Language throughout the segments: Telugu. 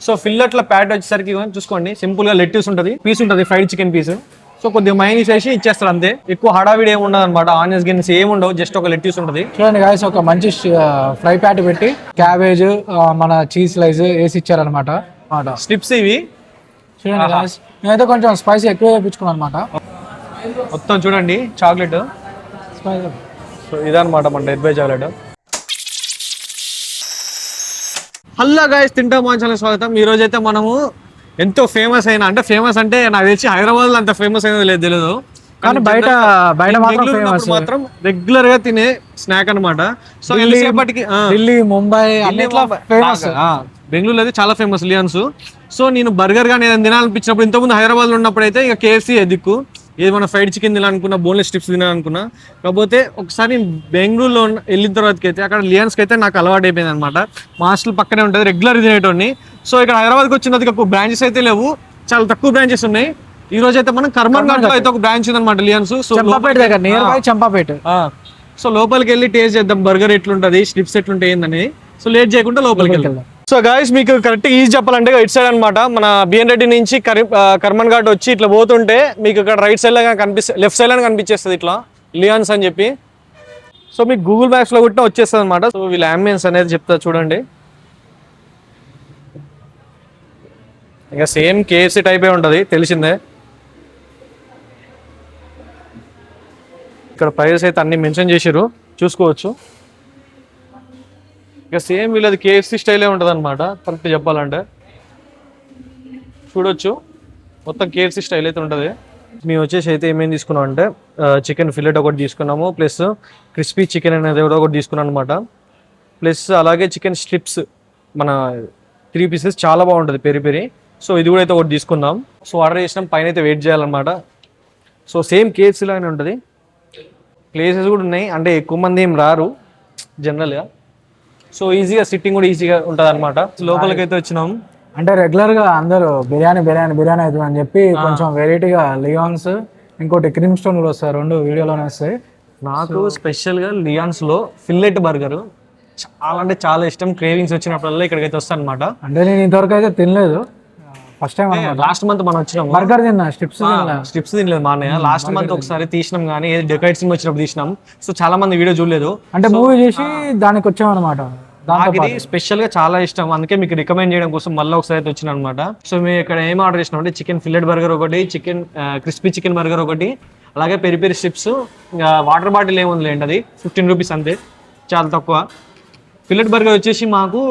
సో ఫిల్లెట్ల ప్యాట్ వచ్చేసరికి చూసుకోండి, సింపుల్ గా లెట్యూస్ ఉంటుంది, పీస్ ఉంటుంది, ఫ్రైడ్ చికెన్ పీస్. సో కొద్దిగా మైనీస్ వేసి ఇచ్చేస్తారు అంతే. ఎక్కువ హడావిడి ఏమి ఉండదు అనమాట, ఆనియన్స్ గిన్నెస్ ఏమి ఉండవు, జస్ట్ ఒక లెట్యూస్ ఉంటుంది. చూడండి గాయస్, ఒక మంచి ఫ్రై ప్యాట్ పెట్టి క్యాబేజ్ మన చీజ్ స్లైస్ వేసి ఇచ్చారనమాట. స్ట్రిప్స్ ఇవి చూడండి గాయస్, నేనైతే కొంచెం స్పైసీ ఎక్కువ వేయించుకున్నాను అనమాట. మొత్తం చూడండి చాక్లెట్. సో ఇదనమాట మన dead by chocolate. Hello guys, తింటా ఛానల్ స్వాగతం. ఈ రోజు అయితే మనము ఎంతో ఫేమస్ అయిన, అంటే ఫేమస్ అంటే నాకు తెలిసి హైదరాబాద్ లో అంత ఫేమస్ అయినది లేదు తెలియదు, కానీ బయట మాత్రం రెగ్యులర్ గా తినే స్నాక్ అనమాట. So Delhi, Mumbai famous. బెంగళూరులో అయితే చాలా ఫేమస్ లియాన్స్. సో నేను బర్గర్ గా నేను తినాలనిపించినప్పుడు, ఇంతకుముందు హైదరాబాద్ లో ఉన్నప్పుడు అయితే ఇక KFC దిక్కు, ఏది మన ఫ్రైడ్ చికెన్ తినాలనుకున్నా, బోన్లెస్ స్ట్రిప్స్ తినాలనుకున్నా. కాకపోతే ఒకసారి బెంగళూరులో వెళ్ళిన తర్వాతకి అయితే అక్కడ లియాన్స్కి అయితే నాకు అలవాటు అయిపోయింది అనమాట. మా హాస్టల్ పక్కనే ఉంటుంది, రెగ్యులర్ తినేటోని. సో ఇక్కడ హైదరాబాద్కి వచ్చినది బ్రాంచెస్ అయితే లేవు, చాలా తక్కువ బ్రాంచెస్ ఉన్నాయి. ఈ రోజు అయితే మనం కర్మన్ ఘాట్ లో అయితే ఒక బ్రాంచ్ ఉందన్నమాట లియాన్స్. సో చంపాపేట. సో లోపలికి వెళ్ళి టేస్ట్ చేద్దాం బర్గర్ ఎట్లుంటది, స్ట్రిప్స్ ఎట్లుంటాయి ఏందని. సో లేట్ చేయకుండా లోపలికి వెళ్దాం. సో గాయస్, మీకు కరెక్ట్ ఈజీ చెప్పాలంటే ఇటు సైడ్ అనమాట, మన బిఎన్ రెడ్డి నుంచి కర్మన్ ఘాట్ వచ్చి ఇట్లా పోతుంటే మీకు ఇక్కడ రైట్ సైడ్ లో కనిపిస్తే, లెఫ్ట్ సైడ్ లో కనిపించేస్తుంది ఇట్లా లియాన్స్ అని చెప్పి. సో మీకు గూగుల్ మ్యాప్స్ లో కూడా వచ్చేస్తుంది అనమాట. సో వీళ్ళ అంబియన్స్ అనేది చెప్తా చూడండి. ఇంకా సేమ్ KFC టైపే ఉంటుంది, తెలిసిందే. ఇక్కడ ప్రైజెస్ అయితే అన్ని మెన్షన్ చేసారు, చూసుకోవచ్చు. ఇక సేమ్ వీళ్ళది KFC స్టైలే ఉంటుంది అనమాట, కరెక్ట్ చెప్పాలంటే. చూడొచ్చు, మొత్తం KFC స్టైల్ అయితే ఉంటుంది. మేము వచ్చేసి అయితే ఏమేమి తీసుకున్నాం అంటే చికెన్ ఫిల్లెట్ ఒకటి తీసుకున్నాము, ప్లస్ క్రిస్పీ చికెన్ అనేది ఒకటి తీసుకున్నాం అనమాట. ప్లస్ అలాగే చికెన్ స్ట్రిప్స్ మన 3 పీసెస్ చాలా బాగుంటుంది, పెరి పెరి. సో ఇది కూడా అయితే ఒకటి తీసుకుందాం. సో ఆర్డర్ చేసినాం, పైన అయితే వెయిట్ చేయాలన్నమాట. సో సేమ్ KFC లాగానే ఉంటుంది. ప్లేసెస్ కూడా ఉన్నాయి, అంటే ఎక్కువ మంది ఏం రారు జనరల్గా. సో ఈజీగా సిట్టింగ్ కూడా ఈజీగా ఉంటుంది అనమాట. లోపలికి అయితే వచ్చినాం. అంటే రెగ్యులర్ గా అందరూ బిర్యానీ అవుతుంది అని చెప్పి కొంచెం వెరైటీగా లియాన్స్, ఇంకోటి క్రీమ్ స్టోన్ కూడా వస్తాయి, 2 వీడియోలోనే వస్తాయి. నాకు స్పెషల్గా లియాన్స్ లో ఫిల్లెట్ బర్గర్ చాలా అంటే చాలా ఇష్టం. క్రేవింగ్స్ వచ్చినప్పుడల్లా ఇక్కడికి అయితే వస్తాను అనమాట. అంటే నేను ఇంతవరకు అయితే తినలేదు, ఫస్ట్ టైం. లాస్ట్ మంత్ మనం వచ్చినాం, బర్గర్ తిన్నా, స్ట్రిప్స్ తినలేదు మా అన్నయ్య. లాస్ట్ మంత్ ఒకసారి తీసినాం, కానీ డెకైట్ సినిమా వచ్చినప్పుడు తీసినాం. సో చాలా మంది వీడియో చూడలేదు, అంటే మూవీ చేసి దానికి వచ్చాం అనమాట. నాకు ఇది స్పెషల్ గా చాలా ఇష్టం, అందుకే మీకు రికమెండ్ చేయడం కోసం మళ్ళీ ఒకసారి అయితే వచ్చిన అనమాట. సో మేము ఇక్కడ ఏం ఆర్డర్ చేసినాం అంటే చికెన్ ఫిల్లెట్ బర్గర్ ఒకటి, చికెన్ క్రిస్పీ చికెన్ బర్గర్ ఒకటి, అలాగే peri peri strips. Water bottle ఏముందిలేండి, అది 15 రూపీస్ అంతే, చాలా తక్కువ. ఫిల్లెట్ బర్గర్ వచ్చేసి మాకు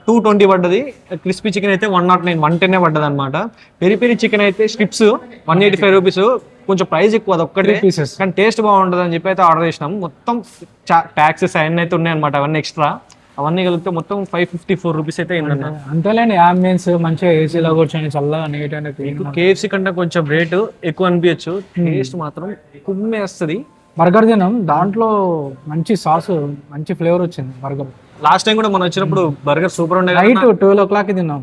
220 పడ్డది, క్రిస్పీ చికెన్ అయితే 109, 110 పడ్డది అనమాట. పెరి పెరి చికెన్ అయితే స్ట్రిప్స్ 185 రూపీస్, కొంచెం ప్రైస్ ఎక్కువ, అది ఒక్కటే పీసెస్, కానీ టేస్ట్ బాగుంటుంది అని చెప్పి అయితే ఆర్డర్ చేసినాం. మొత్తం ట్యాక్సెస్ అవన్నీ అయితే ఉన్నాయి అనమాట, అవన్నీ ఎక్స్ట్రా, అవన్నీ కలిపితే మొత్తం 554 రూపీస్ అయితే అయిందన్న. అంతేలేండి, అంబియన్స్ మంచిగా ఏసీలో కూర్చొని చల్లగా నీట్ అండ్ KFC కంటే కొంచెం రేటు ఎక్కువ అనిపించచ్చు, టేస్ట్ మాత్రం కుమ్మేస్తుంది. బర్గర్ తిన్నాం, దాంట్లో మంచి సాస్, మంచి ఫ్లేవర్ వచ్చింది బర్గర్. లాస్ట్ టైం కూడా మనం వచ్చినప్పుడు బర్గర్ సూపర్ ఉండే, నైట్ 12 o'clock తిన్నాం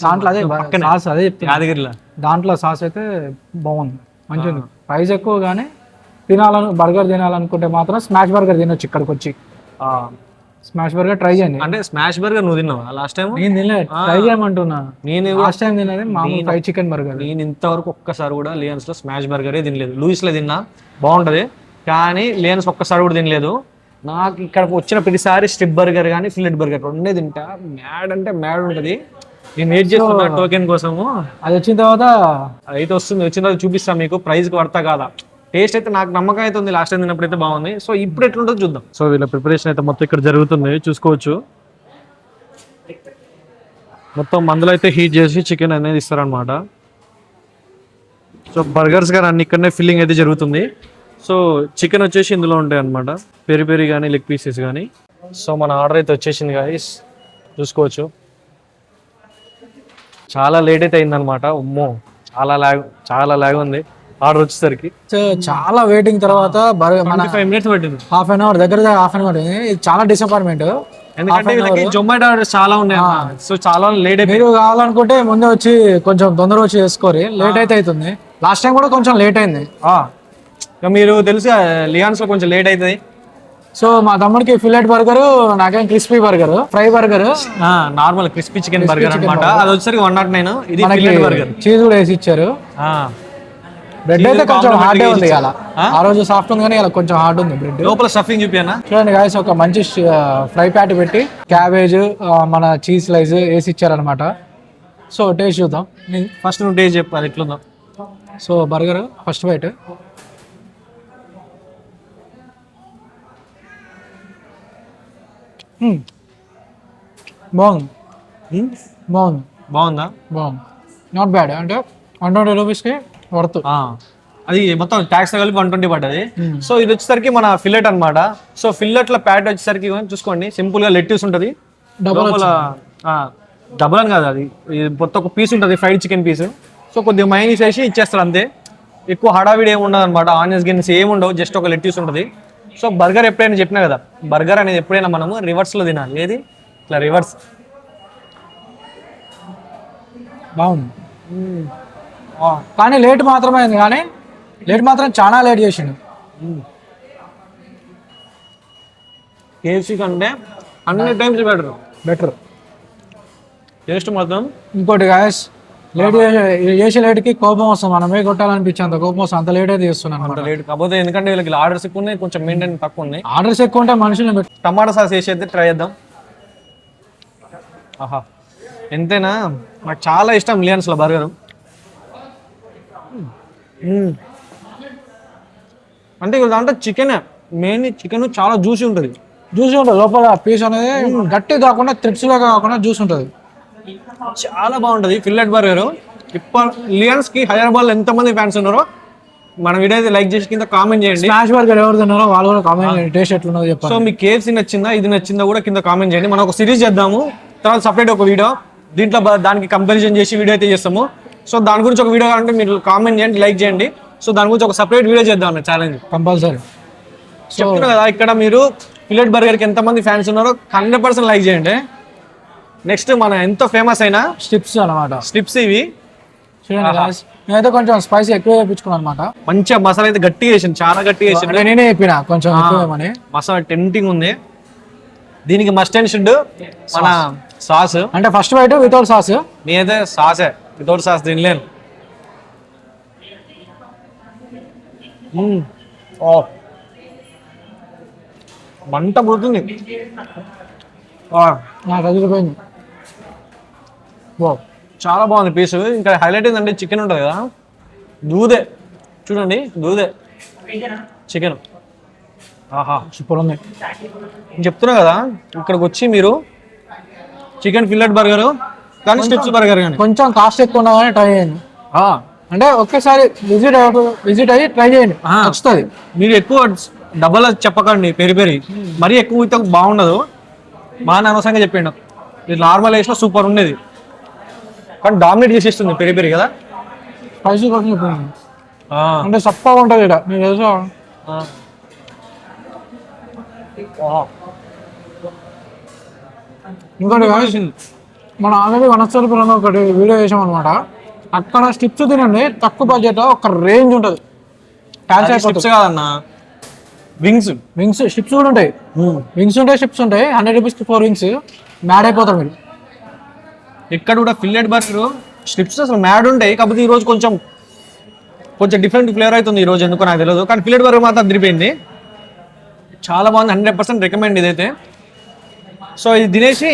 దాంట్లో. అదే సాస్, అదే యాదగిరిలో దాంట్లో సాస్ అయితే బాగుంది, మంచిగా. ప్రైస్ ఎక్కువ, కానీ బర్గర్ తినాలనుకుంటే మాత్రం స్మాష్ బర్గర్ తినొచ్చు ఇక్కడికి వచ్చి. స్మాష్ బర్గర్ ట్రై చేయండి. అంటే స్మాష్ బర్గర్ నువ్వు తిన్నావా లాస్ట్ టైం? నేను తినలేదు, ట్రై చేయమంటున్నా. నేను లాస్ట్ టైం తిన్నది మామూలు ఫ్రైడ్ చికెన్ బర్గర్. నేను ఇంతవరకు ఒక్కసారి కూడా లియాన్స్ లో స్మాష్ బర్గరే తినలేదు. లూయిస్ లో తిన్నా, బాగుంటది, కానీ లియాన్స్ ఒక్కసారి కూడా తినలేదు. నాకు ఇక్కడ వచ్చిన ప్రతిసారి స్ట్రిప్ బర్గర్ కానీ ఫిల్లెట్ బర్గర్ రెండే తింటా, మ్యాడ్ అంటే మ్యాడ్ ఉంటుంది. నేను వెయిట్ చేస్తున్నా టోకెన్ కోసము. అది వచ్చిన తర్వాత అయితే వస్తుంది, వచ్చిన తర్వాత చూపిస్తాను మీకు ప్రైస్కి వర్తా కాదా. టేస్ట్ అయితే నాకు నమ్మకం అయితే ఉంది, లాస్ట్ టైం తిన్నప్పుడు అయితే బాగుంది. సో ఇప్పుడు ఎట్లుంటుందో చూద్దాం. సో వీళ్ళ ప్రిపరేషన్ అయితే మొత్తం ఇక్కడ జరుగుతుంది, చూసుకోవచ్చు. మొత్తం మందులో అయితే హీట్ చేసి చికెన్ అనేది ఇస్తారనమాట. సో బర్గర్స్ కానీ అన్ని ఇక్కడనే ఫిల్లింగ్ అయితే జరుగుతుంది. సో చికెన్ వచ్చేసి ఇందులో ఉంటాయి అనమాట, పెరి పెరి కానీ లెగ్ పీసెస్ కానీ. సో మన ఆర్డర్ అయితే వచ్చేసింది గాయ్స్, చూసుకోవచ్చు. చాలా లేట్ అయితే అయిందనమాట, ఉమ్మో చాలా లాగ్ ఉంది ఆర్డర్ వచ్చేసరికి. చాలా వెయిటింగ్ తర్వాత 5 minutes పట్టింది, హాఫ్ అన్ అవర్ దగ్గర హాఫ్ అన్ అవర్. చాలా డిసప్పాయింట్మెంట్, ఎందుకంటే జొమాటో ఆర్డర్ చాలా ఉన్నాయి, సో చాలా లేట్ అయిపోయింది. మీరు కావాలనుకుంటే ముందే వచ్చి కొంచెం తొందరగా వచ్చి చేసుకోరు, లేట్ అయితే అవుతుంది. లాస్ట్ టైం కూడా కొంచెం లేట్ అయింది. మీరు తెలుసు లియాన్స్ లో కొంచెం లేట్ అవుతుంది, సో మా తమ్ముడికి ఫిల్లెట్ బర్గర్, నాకేం crispy burger, fry burger, normal crispy chicken burger అన్నమాట. అది వచ్చేసరికి 109. ఇది ఫిల్లెట్ బర్గర్. చీజ్ కూడా వేసి ఇచ్చారు. బ్రెడ్ అయితే కొంచెం హార్డ్ ఉంది ఇలా. ఆ రోజు సాఫ్ట్ ఉంది కానీ ఇలా కొంచెం హార్డ్ ఉంది బ్రెడ్. లోపల స్టఫింగ్ చూపియనా? చూడండి గాయస్, ఒక మంచి ఫ్రై ప్యాట్ పెట్టి క్యాబేజ్, మన చీజ్ స్లైస్ వేసి ఇచ్చారనమాట. సో టేస్ట్ చూద్దాం. ఫస్ట్ నువ్వు టేస్ట్ చెప్పాలి ఎట్లుందో. So burger first bite. బాగుంది. బాగుంది. బాగుందా? బాగుంది. Not bad. అంటే 120 రూపీస్కి వర్త్. అది మొత్తం ట్యాక్స్ కలిపి 120 పడ్డది. సో ఇది వచ్చేసరికి మన ఫిల్లెట్ అన్నమాట. సో ఫిల్లెట్ల ప్యాట్ వచ్చేసరికి చూసుకోండి, సింపుల్ గా లెట్యూస్ ఉంటుంది. డబుల్ అని కాదు, అది మొత్తం ఒక పీస్ ఉంటుంది, ఫ్రైడ్ చికెన్ పీస్. సో కొద్దిగా మైనీస్ వేసి ఇచ్చేస్తారు అంతే. ఎక్కువ హడావిడి ఏమి ఉండదు అనమాట. ఆనియన్స్ గిన్నెస్ ఏమి ఉండవు, జస్ట్ ఒక లెట్యూస్ ఉంటుంది. సో బర్గర్ ఎప్పుడైనా చెప్పినా కదా, బర్గర్ అనేది ఎప్పుడైనా మనము రివర్స్లో తినాలి. ఏది ఇట్లా రివర్స్. బాగుంది. కానీ లేట్ మాత్రమే అయింది, కానీ లేట్ మాత్రం చాలా లేట్ చేసిండు. కేఎఫ్సీ కంటే 100 times బెటర్ టేస్ట్ మాత్రం. ఇంకోటి గాయస్, లేట్ చేసే లేట్కి కోపం వస్తుంది. మనమే కొట్టాలనిపించే అంత కోపం వస్తుంది, అంత లేట్ అయితే చేస్తున్నాను. అంత లేట్ కాకపోతే ఎందుకంటే వీళ్ళకి ఆర్డర్స్ ఎక్కువ ఉన్నాయి, కొంచెం మెయింటైన్ తక్కువ ఉన్నాయి. ఆర్డర్స్ ఎక్కువ ఉంటే మనుషులు టమాటా సాస్ వేసి అయితే ట్రై చేద్దాం. ఆహా, ఎంతైనా నాకు చాలా ఇష్టం లియన్స్లో బర్గర్. అంటే దాంట్లో చికెన్, మెయిన్ చికెన్ చాలా జ్యూసీ ఉంటుంది. లోపల పీస్ అనేది గట్టి కాకుండా థ్రెడ్స్ లాగా కాకుండా జ్యూస్ ఉంటుంది. చాలా బాగుంటుంది ఫిల్లెట్ బర్గర్. ఇప్పుడు లియన్స్ కి హైదరాబాద్ లో ఎంతమంది ఫ్యాన్స్ ఉన్నారో మన వీడియో అయితే లైక్ చేసి కింద కామెంట్ చేయండి. స్మాష్ బర్గర్ ఎవరు తిన్నారో వాళ్ళు కూడా కామెంట్ చేయండి, టేస్ట్ ఎట్లున్నదో చెప్పండి. సో మీకు కేఎఫ్సీ నచ్చిందా, ఇది నచ్చిందా కూడా కింద కామెంట్ చేయండి. మనం ఒక సిరీస్ చేద్దాము, తర్వాత సపరేట్ ఒక వీడియో, దీంట్లో దానికి కంపారిజన్ చేసి వీడియో అయితే చేస్తాము. సో దాని గురించి ఒక వీడియో కావాలంటే మీరు కామెంట్ చేయండి, లైక్ చేయండి. సో దాని గురించి ఒక సపరేట్ వీడియో చేద్దాం అన్న ఛాలెంజ్ కంపల్సరీ. చెప్తున్నా కదా, ఇక్కడ మీరు ఫిల్లెట్ బర్గర్కి ఎంతమంది ఫ్యాన్స్ ఉన్నారో 100% లైక్ చేయండి. నెక్స్ట్ మన ఎంతో ఫేమస్ అయిన స్ట్రిప్స్ అనమాట. స్ట్రిప్స్ ఇవి చూడండి, నేనైతే కొంచెం స్పైసీ ఎక్కువ వేయించుకున్నాను అనమాట. మంచిగా మసాలా అయితే గట్టిగా వేసింది, చాలా గట్టిగా వేసింది. నేనే చెప్పిన కొంచెం ఎక్కువేమని. మసాలా టెంప్టింగ్ ఉంది. దీనికి మస్ట్ అండ్ షుడ్ మన సాస్. అంటే ఫస్ట్ బైట్ వితౌట్ సాస్. నేనైతే సాసే, వితౌట్ సాస్ తినలేను. మంట పుడుతుంది. నాకు అదిరిపోయింది. చాలా బాగుంది పీస్. ఇంకా హైలైట్ ఏంటంటే చికెన్ ఉంటుంది కదా, దూదే చూడండి, దూదే చికెన్. ఆహా, సూపర్ ఉంది. నేను చెప్తున్నా కదా, ఇక్కడికి వచ్చి మీరు చికెన్ ఫిల్లెట్ బర్గర్ కానీ స్ట్రిప్స్ బర్గర్ కానీ కొంచెం కాస్ట్ ఎక్కువ ఉన్నా కానీ ట్రై చేయండి. అంటే ఒకేసారి విజిట్ అయ్యి ట్రై చేయండి, వస్తుంది. మీరు ఎక్కువ డబల్ చెప్పకండి, పెరి మరీ ఎక్కువ అయితే బాగుండదు. మా అనవసరంగా చెప్పిండు, ఇది నార్మల్ వేసినా సూపర్ ఉండేది, కానీ డామినేట్ చేసేస్తుంది పెరి కదా. స్పైసీ కొంచెం అంటే సప్పగా ఉంటుంది ఇక్కడ, మీరు తెలుసా. ఇంకోటి మన ఆల్రెడీ వనస్థలిపురంలో ఒకటి వీడియో చేసాం అనమాట. అక్కడ స్టిప్స్ తినండి, తక్కువ బడ్జెట్, ఒక రేంజ్ ఉంటుంది. స్టిప్స్ కాదన్నా, వింగ్స్ స్టిప్స్ కూడా ఉంటాయి. వింగ్స్ ఉంటాయి, స్టిప్స్ ఉంటాయి. 100 రూపీస్కి 4 వింగ్స్. మ్యాడ్ అయిపోతారు మీరు. ఇక్కడ కూడా ఫిల్లెట్ బర్గర్ స్ట్రిప్స్ అసలు మ్యాడ్ ఉంటాయి, కాకపోతే ఈరోజు కొంచెం డిఫరెంట్ ఫ్లేవర్ అవుతుంది ఈరోజు, ఎందుకో నాకు తెలియదు. కానీ ఫిల్లెట్ బర్గర్ మాత్రం అదిరిపోయింది, చాలా బాగుంది. 100% రికమెండ్ ఇదైతే. సో ఇది తినేసి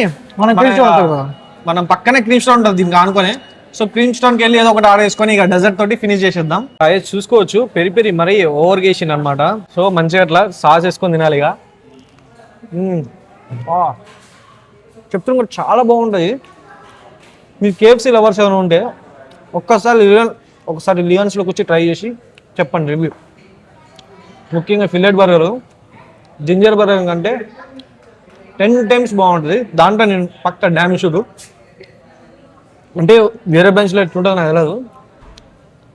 మనం పక్కనే క్రీమ్ స్టోన్ ఉంటుంది దీనికి ఆనుకొని. సో క్రీమ్ స్టోన్కి వెళ్ళి ఏదో ఒకటి ఆర్డర్ చేసుకొని ఇక డెజర్ట్ తోటి ఫినిష్ చేసేద్దాం. అది చూసుకోవచ్చు, పెరి మరీ ఓవర్ గేసింది అనమాట. సో మంచిగా అట్లా సాస్ వేసుకొని తినాలి ఇక. చెప్తున్నా కూడా చాలా బాగుంటుంది. మీరు కేఎఫ్సీ లవర్స్ ఏమైనా ఉంటే ఒకసారి లియన్స్లోకి వచ్చి ట్రై చేసి చెప్పండి రివ్యూ. ముఖ్యంగా ఫిల్లెట్ బర్గర్ జింజర్ బర్గర్ కంటే 10 times బాగుంటుంది. దాంట్లో నేను పక్క డ్యామ్ షూడు అంటే వేరే బెంచ్లో ఎట్లుంటుందో నాకు తెలియదు.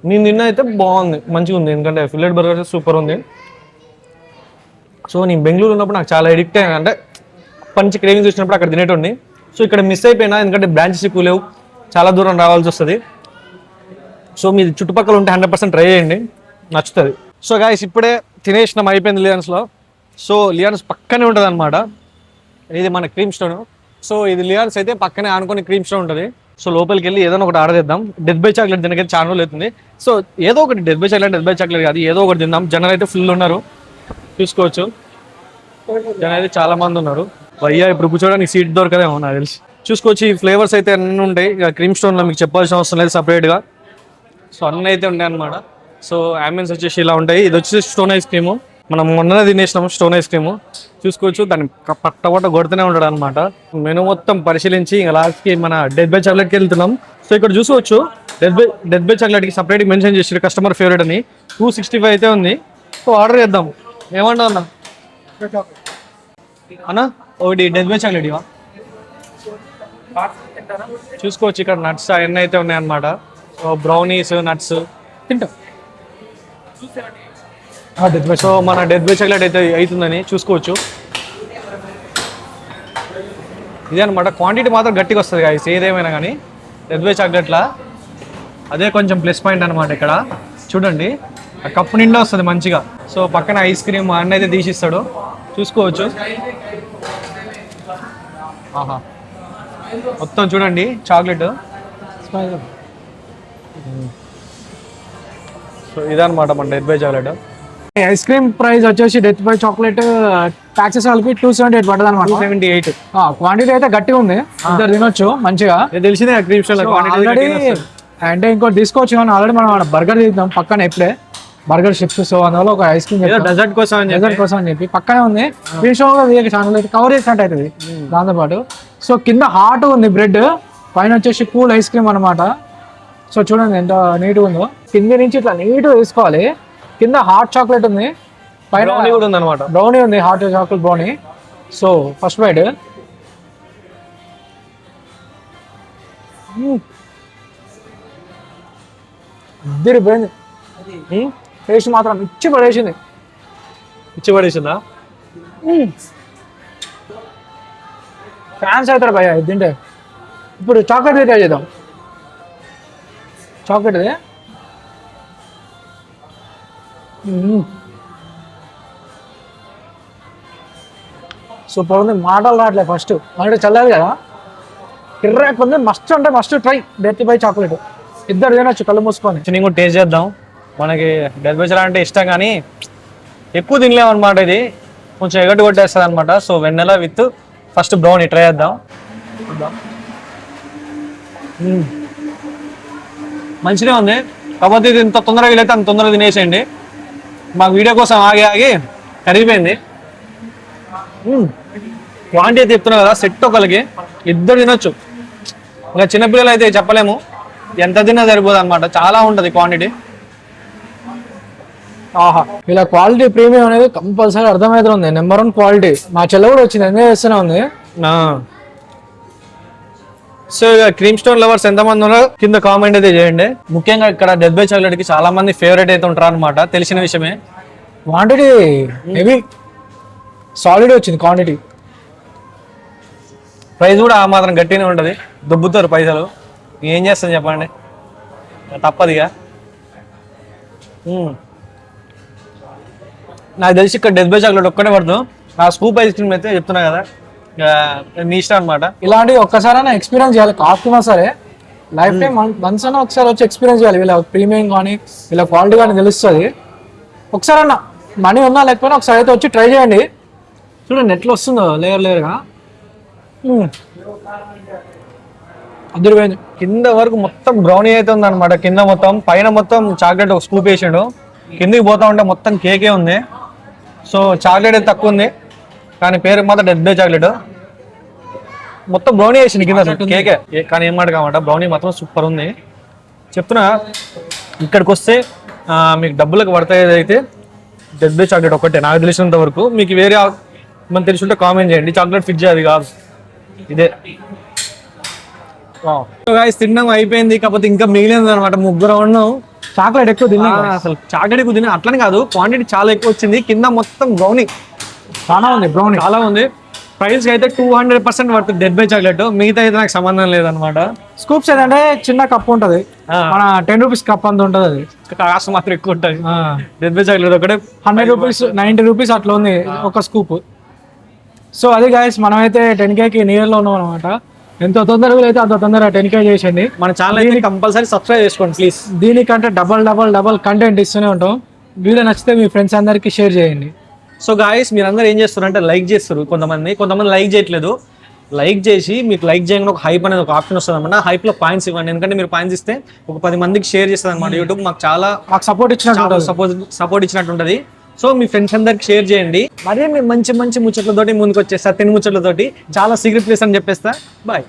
నేను తిన్న అయితే బాగుంది, మంచిగా ఉంది. ఎందుకంటే ఫిల్లెట్ బర్గర్ సూపర్ ఉంది. సో నేను బెంగళూరు ఉన్నప్పుడు నాకు చాలా ఎడిక్ట్ అయ్యాను, అంటే పంచి క్రేవింగ్స్ వచ్చినప్పుడు అక్కడ తినేటోండి. సో ఇక్కడ మిస్ అయిపోయినా, ఎందుకంటే బ్రాంచెస్ ఎక్కువ లేవు, చాలా దూరం రావాల్సి వస్తుంది. సో మీరు చుట్టుపక్కల ఉంటే 100% ట్రై చేయండి, నచ్చుతుంది. సో గాయస్ ఇప్పుడే తినేసినాం, అయిపోయింది లియన్స్లో. సో లియాన్స్ పక్కనే ఉంటుంది అనమాట. ఇది మన క్రీమ్ స్టోన్. సో ఇది లియాన్స్ అయితే పక్కనే ఆనుకొని క్రీమ్ స్టోన్ ఉంటుంది. సో లోపలికి వెళ్ళి ఏదైనా ఒకటి ఆర్డర్ చేద్దాం. డెత్ బై చాక్లెట్ దీనికైతే చాలా రోజులు అవుతుంది. సో ఏదో ఒకటి డెత్ బై చాక్లెట్ కాదు, ఏదో ఒకటి తిందాం. జనం అయితే ఫుల్ ఉన్నారు, చూసుకోవచ్చు. జనం అయితే చాలా మంది ఉన్నారు. భయ్యా ఇప్పుడు కూర్చోడానికి సీట్ దొరకదేమో నాకు తెలిసి. చూసుకోవచ్చు, ఈ ఫ్లేవర్స్ అయితే అన్నీ ఉంటాయి. ఇక క్రీమ్ స్టోన్లో మీకు చెప్పాల్సిన అవసరం లేదు సపరేట్గా. సో అన్నీ అయితే ఉంటాయి అనమాట. సో అంబియన్స్ వచ్చేసి ఇలా ఉంటాయి. ఇది వచ్చేసి స్టోన్ ఐస్ క్రీము. మనం మొన్ననే తినేసినాము స్టోన్ ఐస్ క్రీము. చూసుకోవచ్చు, దాన్ని పట్ట కొడుతూనే ఉంటాడు అనమాట. మెను మొత్తం పరిశీలించి ఇంకా లాస్ట్కి మన డెత్ బై చాక్లెట్కి వెళ్తున్నాం. సో ఇక్కడ చూసుకోవచ్చు, డెత్ బై చాక్లెట్కి సపరేట్గా మెన్షన్ చేసారు కస్టమర్ ఫేవరెట్ అని. 265 అయితే ఉంది. సో ఆర్డర్ చేద్దాం. ఏమంటావు అన్న? అన్న ఒకటి డెత్ బై చాక్లెట్ ఇవా. చూసుకోవచ్చు ఇక్కడ నట్స్ అవన్నీ అయితే ఉన్నాయన్నమాట. బ్రౌనీస్, నట్స్ తింటాం. సో మన డెత్ బై చాక్లెట్ అయితే అవుతుందని చూసుకోవచ్చు. ఇదే అనమాట, క్వాంటిటీ మాత్రం గట్టిగా వస్తుంది గాయస్ ఏదేమైనా కానీ డెత్ బై చాక్లెట్లా. అదే కొంచెం ప్లస్ పాయింట్ అనమాట. ఇక్కడ చూడండి, ఆ కప్పు నిండా వస్తుంది మంచిగా. సో పక్కన ఐస్ క్రీమ్ అన్నీ అయితే తీసిస్తాడు, చూసుకోవచ్చు. ఆహా, మొత్తం చూడండి చాక్లెట్. సో ఇదనమాట మన death by chocolate. Ice cream price వచ్చేసి డెత్ బై చాక్లెట్ టాక్సెస్ వాళ్ళకి 278 పడుతుంది అనమాట. 278. క్వాంటిటీ అయితే గట్టిగా ఉంది, ఇద్దరు తినొచ్చు మంచిగా. తెలిసిందే క్రీమ్ స్టోన్ ఆల్రెడీ. అంటే ఇంకోటి తీసుకోవచ్చు కానీ ఆల్రెడీ మనం బర్గర్ తీద్దాం పక్కన ఎప్పుడే బర్గర్ షిప్స్. సో అందువల్ల ఒక ఐస్ క్రీమ్ డెజర్ట్ కోసం అని చెప్పి పక్కనే ఉంది. క్రీమ్ స్టోన్ ఛానల్ అయితే కవర్ చేసినట్టు అవుతుంది దాంతోపాటు. సో కింద హాట్ ఉంది బ్రెడ్, పైన వచ్చేసి కూల్ ఐస్ క్రీమ్ అనమాట. సో చూడండి ఎంత నీట్గా ఉందో. కింద నుంచి ఇట్లా నీట్గా తీసుకోవాలి. కింద హాట్ చాక్లెట్ ఉంది, పైన కూడా ఉంది అనమాట. బ్రౌనీ ఉంది, hot chocolate brownie. So first bite ఇద్దరు పోయింది. టేస్ట్ మాత్రం ఇచ్చి పడేసిందా? ఫ్యాన్స్ అవుతారు భయ్యా ఇది తింటే. ఇప్పుడు చాక్లెట్ ట్రై చేద్దాం. చాక్లెట్ సూపర్ ఉంది, మాటలు రావట్లేదు. ఫస్ట్ అంటే చల్లాలి కదా, కిర్రాక్ ఉంది. మస్ట్ అంటే must try death by chocolate. ఇద్దరు తినొచ్చు కళ్ళు మూసుకొని. నేను కూడా టేస్ట్ చేద్దాం. మనకి డెత్ బై చాక్లెట్ అంటే ఇష్టం కానీ ఎక్కువ తినలేము అనమాట. ఇది కొంచెం ఎగట్టు కొట్టేస్తుంది అనమాట. So Vennela with first brownie try చేద్దాం. మంచిగా ఉంది, కాకపోతే ఇది ఇంత తొందరగా వీలైతే అంత తొందరగా తినేసేయండి. మాకు వీడియో కోసం ఆగి కరిగిపోయింది. క్వాంటిటీ చెప్తున్నా కదా, సెట్ ఒకరికి ఇద్దరు తినొచ్చు. ఇంకా చిన్నపిల్లలు అయితే చెప్పలేము, ఎంత తిన్నా సరిపోదు అనమాట. చాలా ఉంటుంది క్వాంటిటీ. ఆహా, ఇలా క్వాలిటీ ప్రీమియం అనేది కంపల్సరీ అర్థమవుతుంది. Number 1 quality. మా చెల్ల కూడా వచ్చింది, ఎంజాయ్ చేస్తూనే ఉంది. సో ఇక క్రీమ్ స్టోన్ లవర్స్ ఎంతమంది ఉన్నారో కింద కామెంట్ అయితే చేయండి. ముఖ్యంగా ఇక్కడ డెత్ బై చాక్లెట్ కి చాలా మంది ఫేవరెట్ అయితే ఉంటారు అనమాట, తెలిసిన విషయమే. క్వాంటిటీ హెవీ సాలిడ్ వచ్చింది క్వాంటిటీ. ప్రైస్ కూడా ఆ మాత్రం గట్టిగానే ఉంటుంది. దొబ్బుతారు పైసలు, ఏం చేస్తాం చెప్పండి, తప్పదిగా. నాకు తెలిసి ఇక్కడ డెత్ బై చాక్లెట్ ఒక్కటే పడుతుంది. నా స్కూప్ ఐస్ క్రీమ్ అయితే చెప్తున్నా కదా, నీ ఇష్టం అనమాట. ఇలాంటివి ఒక్కసారైనా ఎక్స్పీరియన్స్ చేయాలి. కాస్ట్ ఉన్నా సరే లైఫ్ టైం వన్స్ అయినా ఒకసారి వచ్చి ఎక్స్పీరియన్స్ చేయాలి. వీళ్ళ ప్రీమియం కానీ వీళ్ళ క్వాలిటీ కానీ తెలుస్తుంది. ఒకసారన్నా మనీ ఉన్నా లేకపోయినా ఒకసారి అయితే వచ్చి ట్రై చేయండి. చూడండి ఎట్లా వస్తుందో లేయర్గా. అదిరిపోయింది. కింద వరకు మొత్తం బ్రౌనీ అయితే ఉంది అనమాట. కింద మొత్తం, పైన మొత్తం చాక్లెట్ ఒక స్కూప్ వేసాడు. కిందికి పోతా ఉంటే మొత్తం కేకే ఉంది. సో చాక్లెట్ అయితే తక్కువ ఉంది కానీ పేరు మాత్రం డెత్ బై చాక్లెట్. మొత్తం బ్రౌనీ వేసింది కింద, కేకే కానీ ఏం మాట కామాట. బ్రౌనీ మాత్రం సూపర్ ఉంది చెప్తున్నా. ఇక్కడికి వస్తే మీకు డబ్బులకు పడతాయి అయితే డెత్ బై చాక్లెట్ ఒక్కటే నాకు తెలిసినంత వరకు. మీకు వేరే మనం తెలిసి ఉంటే కామెంట్ చేయండి. చాక్లెట్ ఫిక్స్ అది కాదు, ఇదే. తిన్నాం అయిపోయింది, కాకపోతే ఇంకా మిగిలింది అనమాట. ముగ్గురు ఉన్నాం. చాక్లెట్ ఎక్కువ తిన్నా, అసలు చాక్లెట్ ఎక్కువ తిన్నా అట్లని కాదు, క్వాంటిటీ చాలా ఎక్కువ వచ్చింది. కింద మొత్తం బ్రౌనీ చాలా ఉంది, బ్రౌనీ చాలా ఉంది. ప్రైస్ అయితే 200% వర్త్ డెడ్ బై చాక్లెట్, మిగతా అయితే నాకు సంబంధం లేదనమాట. స్కూప్స్ ఏంటంటే చిన్న కప్ ఉంటుంది, మన 10 రూపీస్ కప్ అంత ఉంటుంది అది, కాస్ట్ మాత్రం ఎక్కువ ఉంటుంది. డెడ్ బై చాక్లెట్ ఒకటే 100 రూపీస్ 90 రూపీస్ అట్లా ఉంది ఒక స్కూప్. సో అది గైస్ మనమైతే 10Kకి నియర్లో ఉన్నాం అనమాట. ఎంత తొందరగా అయితే అంత తొందరగా 10K చేసేయండి. మన ఛానల్ అయితే కంపల్సరీ సబ్స్క్రైబ్ చేసుకోండి ప్లీజ్. దీనికంటే డబల్ కంటెంట్ ఇస్తూనే ఉంటాం. వీడియో నచ్చితే మీ ఫ్రెండ్స్ అందరికీ షేర్ చేయండి. సో గాయస్ మీరందరూ ఏం చేస్తారు అంటే లైక్ చేస్తారు, కొంతమంది లైక్ చేయట్లేదు. లైక్ చేసి మీకు లైక్ చేయకుండా ఒక హైప్ అనేది ఒక ఆప్షన్ వస్తుంది అనమాట. హైప్ లో పాయింట్స్ ఇవ్వండి, ఎందుకంటే మీరు పాయింట్స్ ఇస్తే ఒక 10 మందికి షేర్ చేస్తుంది అనమాట యూట్యూబ్. మాకు సపోర్ట్ సపోర్ట్ ఇచ్చినట్టు ఉంటుంది. సో మీ ఫ్రెండ్స్ అందరికి షేర్ చేయండి. మరీ మేము మంచి ముచ్చట్లతోటి ముందుకు వచ్చేస్తా, 10 ముచ్చట్లతోటి చాలా సీక్రెట్ ప్లేస్ అని చెప్పేస్తా. బాయ్.